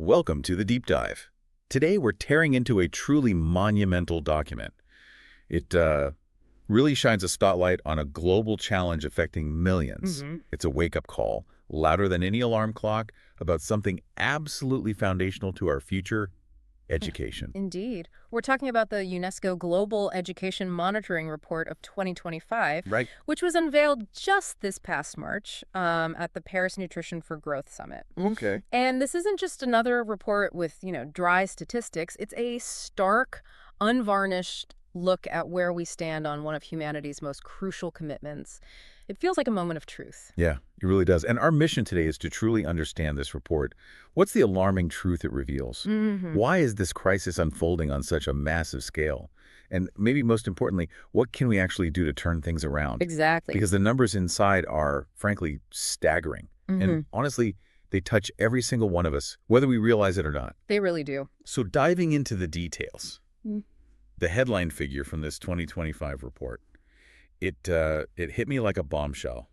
Welcome to the Deep Dive. Today we're tearing into a truly monumental document. It really shines a spotlight on a global challenge affecting millions. It's a wake-up call, louder than any alarm clock, about something absolutely foundational to our future: education. Indeed. We're talking about the UNESCO Global Education Monitoring Report of 2025, Right. which was unveiled just this past March at the Paris Nutrition for Growth Summit. Okay. And this isn't just another report with, dry statistics. It's a stark, unvarnished look at where we stand on one of humanity's most crucial commitments. It feels like a moment of truth. Yeah, it really does. And our mission today is to truly understand this report. What's the alarming truth it reveals? Why is this crisis unfolding on such a massive scale? And maybe most importantly, what can we actually do to turn things around? Exactly. Because the numbers inside are, frankly, staggering. And honestly, they touch every single one of us, whether we realize it or not. They really do. So diving into the details, the headline figure from this 2025 report, it hit me like a bombshell.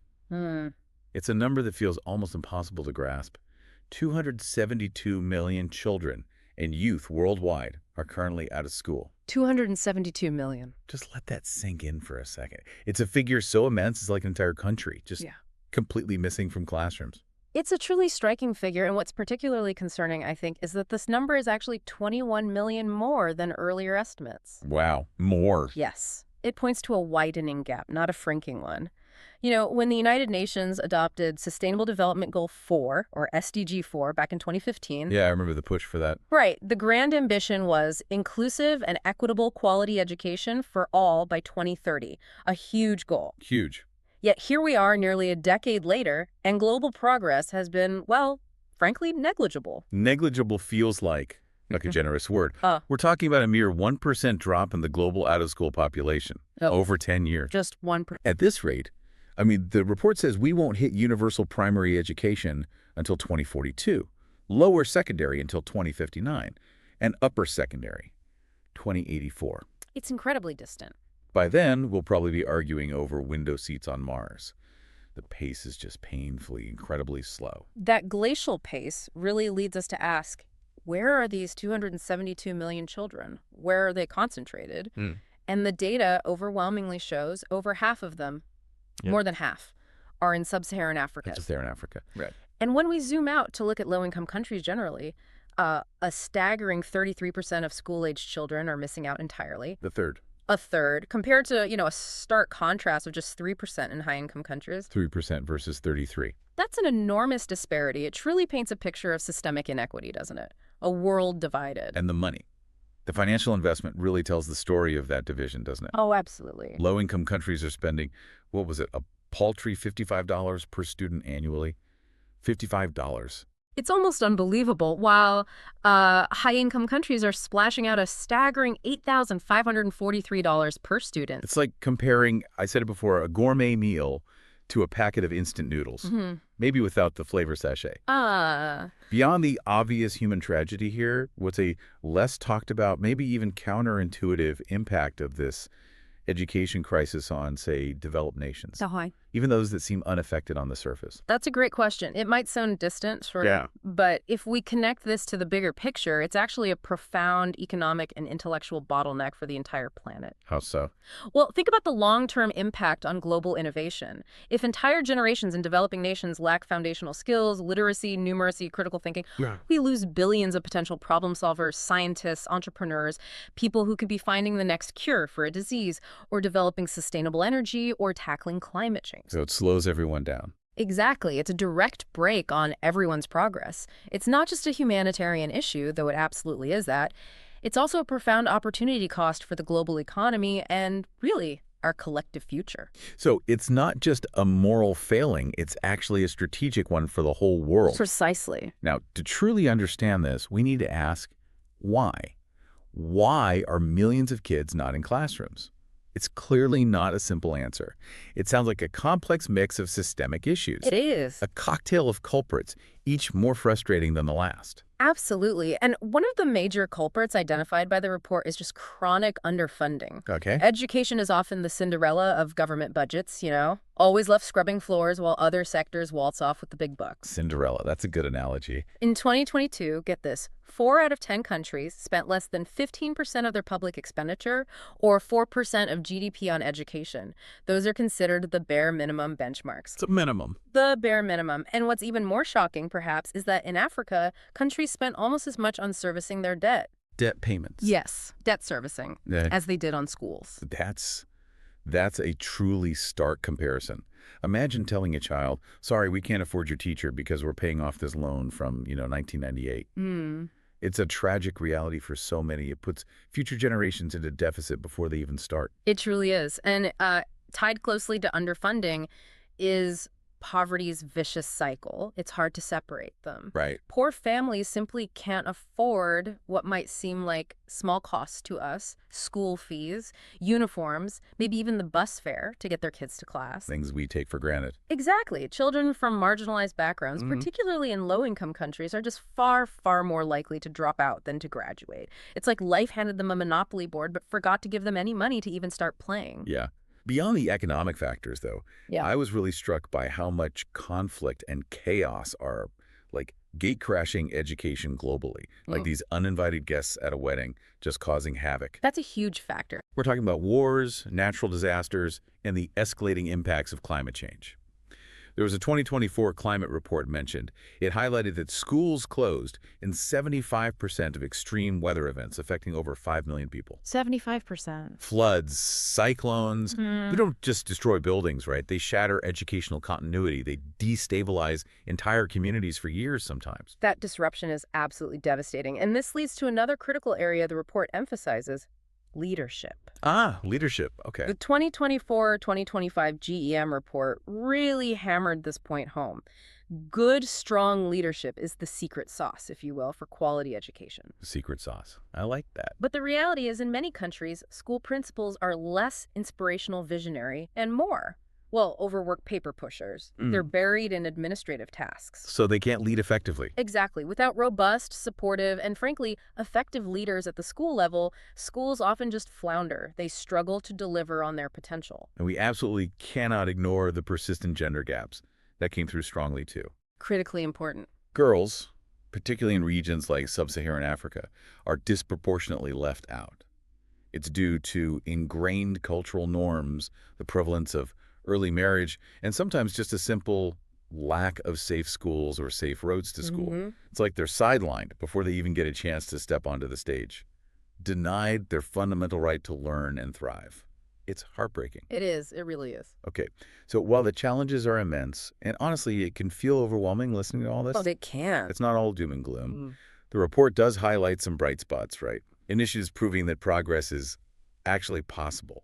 It's a number that feels almost impossible to grasp. 272 million children and youth worldwide are currently out of school. 272 million. Just let that sink in for a second. It's a figure so immense, it's like an entire country, just completely missing from classrooms. It's a truly striking figure, and what's particularly concerning, I think, is that this number is actually 21 million more than earlier estimates. Wow, more. Yes. It points to a widening gap, not a shrinking one. When the United Nations adopted Sustainable Development Goal 4, or SDG 4, back in 2015. Yeah, I remember the push for that. Right. The grand ambition was inclusive and equitable quality education for all by 2030. A huge goal. Huge. Yet here we are nearly a decade later, and global progress has been, well, frankly, negligible. Negligible feels like a generous word. We're talking about a mere 1% drop in the global out-of-school population over 10 years. Just 1%. At this rate, I mean, the report says we won't hit universal primary education until 2042, lower secondary until 2059, and upper secondary 2084. It's incredibly distant. By then, we'll probably be arguing over window seats on Mars. The pace is just painfully, incredibly slow. That glacial pace really leads us to ask, where are these 272 million children? Where are they concentrated? And the data overwhelmingly shows over half of them, more than half, are in sub-Saharan Africa. Sub-Saharan Africa, right. And when we zoom out to look at low-income countries generally, a staggering 33% of school-aged children are missing out entirely. The third. A third, compared to, a stark contrast of just 3% in high-income countries. 3% versus 33. That's an enormous disparity. It truly paints a picture of systemic inequity, doesn't it? A world divided. And the money. The financial investment really tells the story of that division, doesn't it? Oh, absolutely. Low-income countries are spending, what was it, a paltry $55 per student annually? $55. It's almost unbelievable, while high-income countries are splashing out a staggering $8,543 per student. It's like comparing, I said it before, a gourmet meal to a packet of instant noodles, maybe without the flavor sachet. Beyond the obvious human tragedy here, what's a less talked about, maybe even counterintuitive impact of this education crisis on, say, developed nations? Even those that seem unaffected on the surface. That's a great question. It might sound distant, but if we connect this to the bigger picture, it's actually a profound economic and intellectual bottleneck for the entire planet. How so? Well, think about the long-term impact on global innovation. If entire generations in developing nations lack foundational skills, literacy, numeracy, critical thinking, we lose billions of potential problem solvers, scientists, entrepreneurs, people who could be finding the next cure for a disease, or developing sustainable energy, or tackling climate change. So it slows everyone down. Exactly. It's a direct brake on everyone's progress. It's not just a humanitarian issue, though it absolutely is that. It's also a profound opportunity cost for the global economy and, really, our collective future. So it's not just a moral failing, it's actually a strategic one for the whole world. Precisely. Now, to truly understand this, we need to ask, why? Why are millions of kids not in classrooms? It's clearly not a simple answer. It sounds like a complex mix of systemic issues. It is. A cocktail of culprits, each more frustrating than the last. Absolutely. And one of the major culprits identified by the report is just chronic underfunding. Okay. Education is often the Cinderella of government budgets, always left scrubbing floors while other sectors waltz off with the big bucks. Cinderella, that's a good analogy. In 2022, get this, 4 out of 10 countries spent less than 15% of their public expenditure or 4% of GDP on education. Those are considered the bare minimum benchmarks. It's a minimum. The bare minimum. And what's even more shocking, perhaps, is that in Africa, countries spent almost as much on servicing their debt. Debt payments. Yes, debt servicing, as they did on schools. That's a truly stark comparison. Imagine telling a child, sorry, we can't afford your teacher because we're paying off this loan from, 1998. It's a tragic reality for so many. It puts future generations into deficit before they even start. It truly is. And tied closely to underfunding is poverty's vicious cycle. It's hard to separate them. Right. Poor families simply can't afford what might seem like small costs to us, school fees, uniforms, maybe even the bus fare to get their kids to class. Things we take for granted. Exactly. Children from marginalized backgrounds, particularly in low-income countries, are just far, far more likely to drop out than to graduate. It's like life handed them a monopoly board but forgot to give them any money to even start playing. Yeah. Beyond the economic factors, though, I was really struck by how much conflict and chaos are, like, gate-crashing education globally, like these uninvited guests at a wedding just causing havoc. That's a huge factor. We're talking about wars, natural disasters, and the escalating impacts of climate change. There was a 2024 climate report mentioned. It highlighted that schools closed in 75% of extreme weather events affecting over 5 million people. 75%. Floods, cyclones, they don't just destroy buildings, right? They shatter educational continuity. They destabilize entire communities for years sometimes. That disruption is absolutely devastating. And this leads to another critical area the report emphasizes: leadership. Leadership. Okay. The 2024-2025 GEM report really hammered this point home. Good, strong leadership is the secret sauce, if you will, for quality education. Secret sauce. I like that. But the reality is, in many countries, school principals are less inspirational visionary and more, overworked paper pushers. They're buried in administrative tasks. So they can't lead effectively. Exactly. Without robust, supportive, and frankly, effective leaders at the school level, schools often just flounder. They struggle to deliver on their potential. And we absolutely cannot ignore the persistent gender gaps. That came through strongly, too. Critically important. Girls, particularly in regions like sub-Saharan Africa, are disproportionately left out. It's due to ingrained cultural norms, the prevalence of early marriage, and sometimes just a simple lack of safe schools or safe roads to school. It's like they're sidelined before they even get a chance to step onto the stage, denied their fundamental right to learn and thrive. It's heartbreaking. It is. It really is. Okay, so while the challenges are immense, and honestly, it can feel overwhelming listening to all this. Well, it can. It's not all doom and gloom. The report does highlight some bright spots, right? Initiatives proving that progress is actually possible.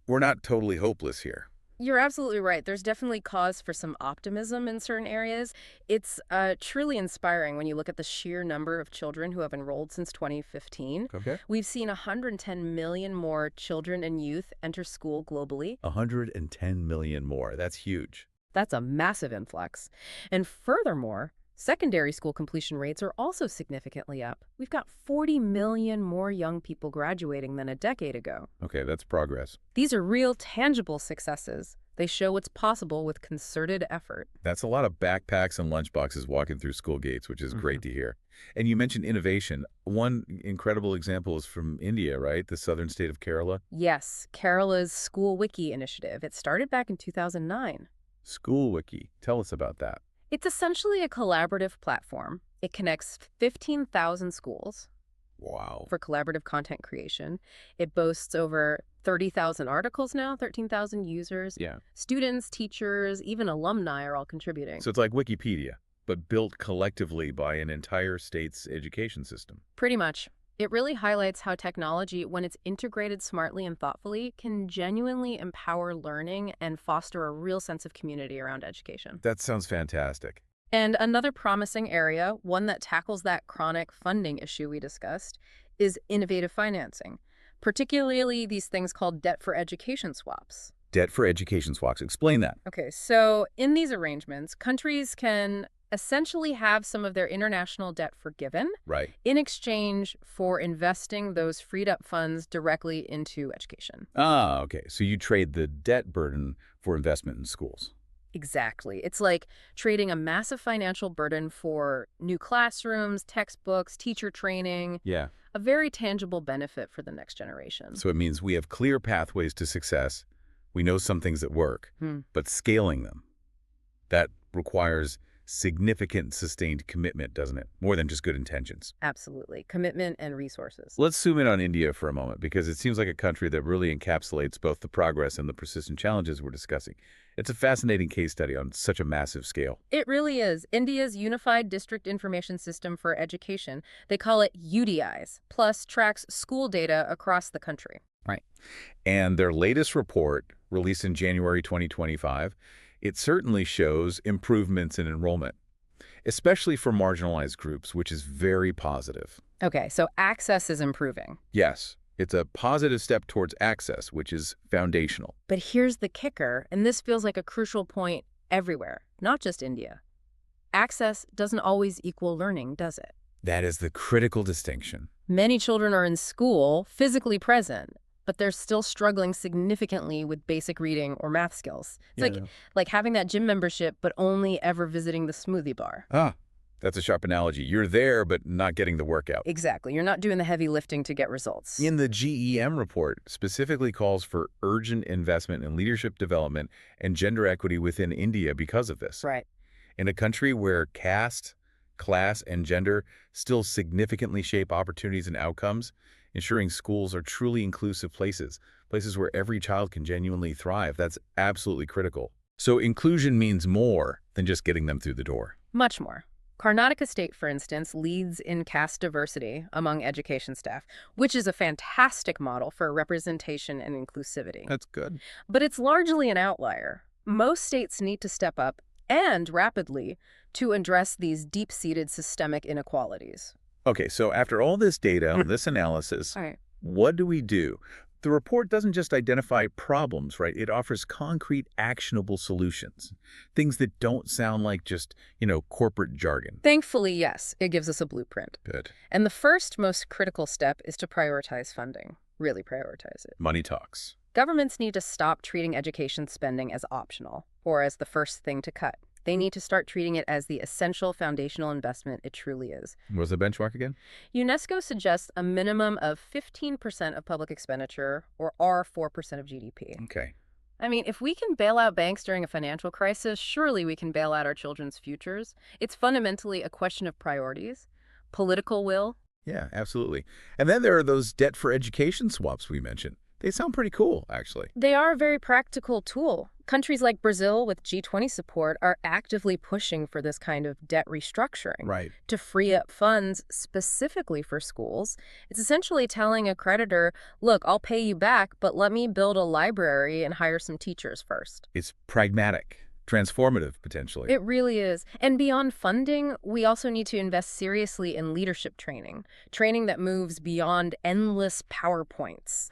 We're not totally hopeless here. You're absolutely right. There's definitely cause for some optimism in certain areas. It's truly inspiring when you look at the sheer number of children who have enrolled since 2015. Okay. We've seen 110 million more children and youth enter school globally. 110 million more. That's huge. That's a massive influx. And furthermore, secondary school completion rates are also significantly up. We've got 40 million more young people graduating than a decade ago. Okay, that's progress. These are real, tangible successes. They show what's possible with concerted effort. That's a lot of backpacks and lunchboxes walking through school gates, which is great to hear. And you mentioned innovation. One incredible example is from India, right? The southern state of Kerala. Yes, Kerala's School Wiki initiative. It started back in 2009. School Wiki. Tell us about that. It's essentially a collaborative platform. It connects 15,000 schools. Wow. For collaborative content creation. It boasts over 30,000 articles now, 13,000 users. Yeah. Students, teachers, even alumni are all contributing. So it's like Wikipedia, but built collectively by an entire state's education system. Pretty much. It really highlights how technology, when it's integrated smartly and thoughtfully, can genuinely empower learning and foster a real sense of community around education. That sounds fantastic. And another promising area, one that tackles that chronic funding issue we discussed, is innovative financing, particularly these things called debt for education swaps. Debt for education swaps. Explain that. Okay, so in these arrangements, countries can essentially have some of their international debt forgiven Right. in exchange for investing those freed up funds directly into education. Ah, okay. So you trade the debt burden for investment in schools. Exactly. It's like trading a massive financial burden for new classrooms, textbooks, teacher training, Yeah. a very tangible benefit for the next generation. So it means we have clear pathways to success. We know some things that work, but scaling them, that requires significant sustained commitment, doesn't it? More than just good intentions. Absolutely. Commitment and resources. Let's zoom in on India for a moment, because it seems like a country that really encapsulates both the progress and the persistent challenges we're discussing. It's a fascinating case study on such a massive scale. It really is. India's Unified District Information System for Education, they call it UDIs, plus tracks school data across the country. Right. And their latest report, released in January 2025, it certainly shows improvements in enrollment, especially for marginalized groups, which is very positive. Okay, so access is improving. Yes, it's a positive step towards access, which is foundational. But here's the kicker, and this feels like a crucial point everywhere, not just India. Access doesn't always equal learning, does it? That is the critical distinction. Many children are in school, physically present, but they're still struggling significantly with basic reading or math skills. It's like having that gym membership, but only ever visiting the smoothie bar. Ah, that's a sharp analogy. You're there, but not getting the workout. Exactly. You're not doing the heavy lifting to get results. In the GEM report, specifically calls for urgent investment in leadership development and gender equity within India because of this. Right. In a country where caste, class, and gender still significantly shape opportunities and outcomes, ensuring schools are truly inclusive places where every child can genuinely thrive, that's absolutely critical. So inclusion means more than just getting them through the door. Much more. Karnataka State, for instance, leads in caste diversity among education staff, which is a fantastic model for representation and inclusivity. That's good. But it's largely an outlier. Most states need to step up, and rapidly, to address these deep-seated systemic inequalities. Okay, so after all this data, this analysis, what do we do? The report doesn't just identify problems, right? It offers concrete, actionable solutions. Things that don't sound like just, corporate jargon. Thankfully, yes, it gives us a blueprint. Good. And the first most critical step is to prioritize funding. Really prioritize it. Money talks. Governments need to stop treating education spending as optional or as the first thing to cut. They need to start treating it as the essential foundational investment it truly is. What's the benchmark again? UNESCO suggests a minimum of 15% of public expenditure, or 4% of GDP. Okay. I mean, if we can bail out banks during a financial crisis, surely we can bail out our children's futures. It's fundamentally a question of priorities, political will. Yeah, absolutely. And then there are those debt for education swaps we mentioned. They sound pretty cool, actually. They are a very practical tool. Countries like Brazil with G20 support are actively pushing for this kind of debt restructuring to free up funds specifically for schools. It's essentially telling a creditor, look, I'll pay you back, but let me build a library and hire some teachers first. It's pragmatic. Transformative, potentially. It really is. And beyond funding, we also need to invest seriously in leadership training that moves beyond endless PowerPoints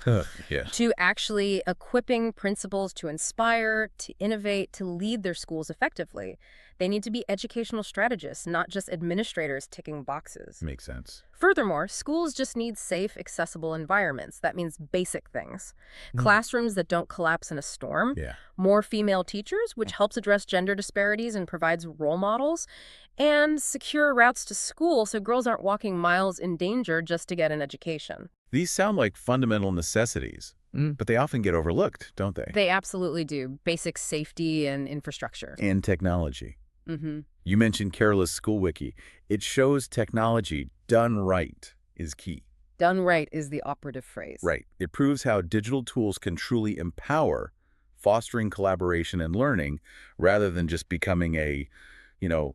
to actually equipping principals to inspire, to innovate, to lead their schools effectively. They need to be educational strategists, not just administrators ticking boxes. Makes sense. Furthermore, schools just need safe, accessible environments. That means basic things. Classrooms that don't collapse in a storm. More female teachers, which helps address gender disparities and provides role models. And secure routes to school so girls aren't walking miles in danger just to get an education. These sound like fundamental necessities, but they often get overlooked, don't they? They absolutely do. Basic safety and infrastructure. And technology. You mentioned careless school wiki. It shows technology done right is key. Done right is the operative phrase. Right. It proves how digital tools can truly empower, fostering collaboration and learning, rather than just becoming a,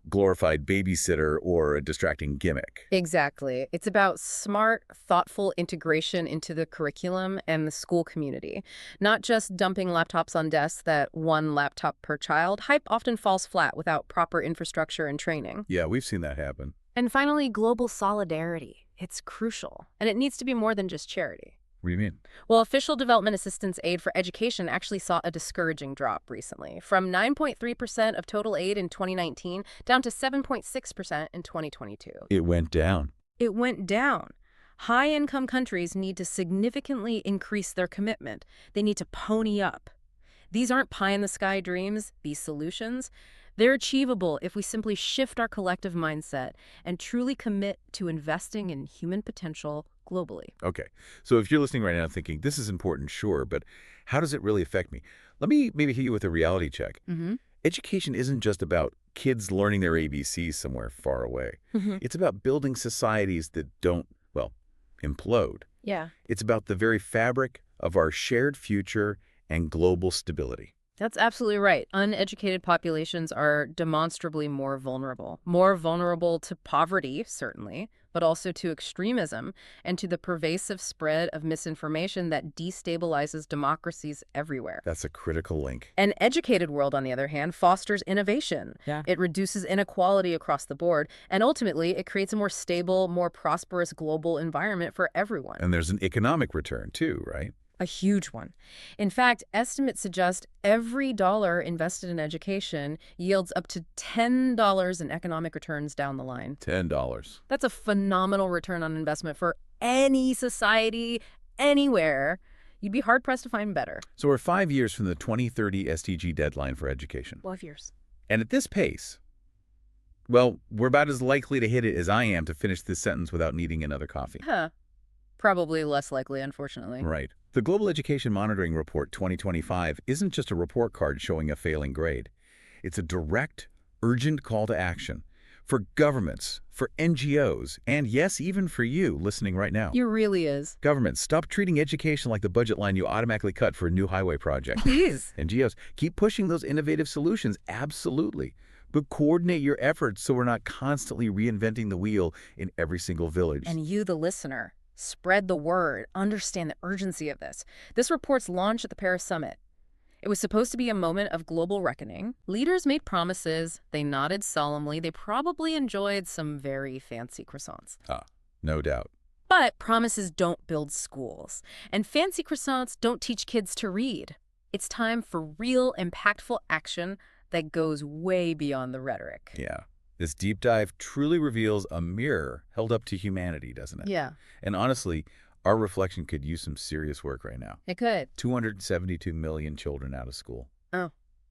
glorified babysitter or a distracting gimmick. Exactly. It's about smart, thoughtful integration into the curriculum and the school community, not just dumping laptops on desks that one laptop per child. Hype often falls flat without proper infrastructure and training. Yeah, we've seen that happen. And finally, global solidarity. It's crucial, and it needs to be more than just charity. What do you mean? Well, official development assistance aid for education actually saw a discouraging drop recently, from 9.3% of total aid in 2019 down to 7.6% in 2022. It went down. It went down. High-income countries need to significantly increase their commitment. They need to pony up. These aren't pie-in-the-sky dreams, these solutions. They're achievable if we simply shift our collective mindset and truly commit to investing in human potential globally. Okay, so if you're listening right now thinking, this is important, sure, but how does it really affect me? Let me maybe hit you with a reality check. Education isn't just about kids learning their ABCs somewhere far away. It's about building societies that don't, well, implode. Yeah. It's about the very fabric of our shared future and global stability. That's absolutely right. Uneducated populations are demonstrably more vulnerable to poverty, certainly, but also to extremism and to the pervasive spread of misinformation that destabilizes democracies everywhere. That's a critical link. An educated world, on the other hand, fosters innovation. Yeah. It reduces inequality across the board, and ultimately it creates a more stable, more prosperous global environment for everyone. And there's an economic return too, right? A huge one. In fact, estimates suggest every dollar invested in education yields up to $10 in economic returns down the line. $10. That's a phenomenal return on investment for any society, anywhere. You'd be hard-pressed to find better. So we're 5 years from the 2030 SDG deadline for education. 12 years. And at this pace, well, we're about as likely to hit it as I am to finish this sentence without needing another coffee. Huh. Probably less likely, unfortunately. Right. The Global Education Monitoring Report 2025 isn't just a report card showing a failing grade. It's a direct, urgent call to action for governments, for NGOs, and yes, even for you listening right now. It really is. Governments, stop treating education like the budget line you automatically cut for a new highway project. Please. NGOs, keep pushing those innovative solutions, absolutely. But coordinate your efforts so we're not constantly reinventing the wheel in every single village. And you, the listener, spread the word, understand the urgency of this. This report's launch at the Paris Summit. It was supposed to be a moment of global reckoning. Leaders made promises, they nodded solemnly, they probably enjoyed some very fancy croissants. No doubt. But promises don't build schools, and fancy croissants don't teach kids to read. It's time for real, impactful action that goes way beyond the rhetoric. Yeah. This deep dive truly reveals a mirror held up to humanity, doesn't it? Yeah. And honestly, our reflection could use some serious work right now. It could. 272 million children out of school. Oh.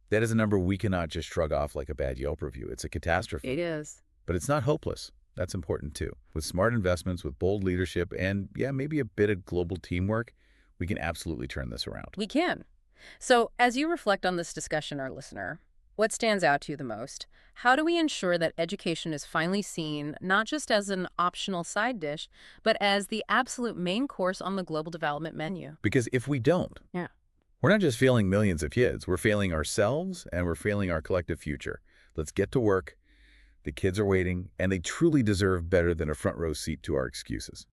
That is a number we cannot just shrug off like a bad Yelp review. It's a catastrophe. It is. But it's not hopeless. That's important too. With smart investments, with bold leadership, and yeah, maybe a bit of global teamwork, we can absolutely turn this around. We can. So as you reflect on this discussion, our listener, what stands out to you the most? How do we ensure that education is finally seen not just as an optional side dish, but as the absolute main course on the global development menu? Because if we don't, we're not just failing millions of kids, we're failing ourselves and we're failing our collective future. Let's get to work. The kids are waiting, and they truly deserve better than a front row seat to our excuses.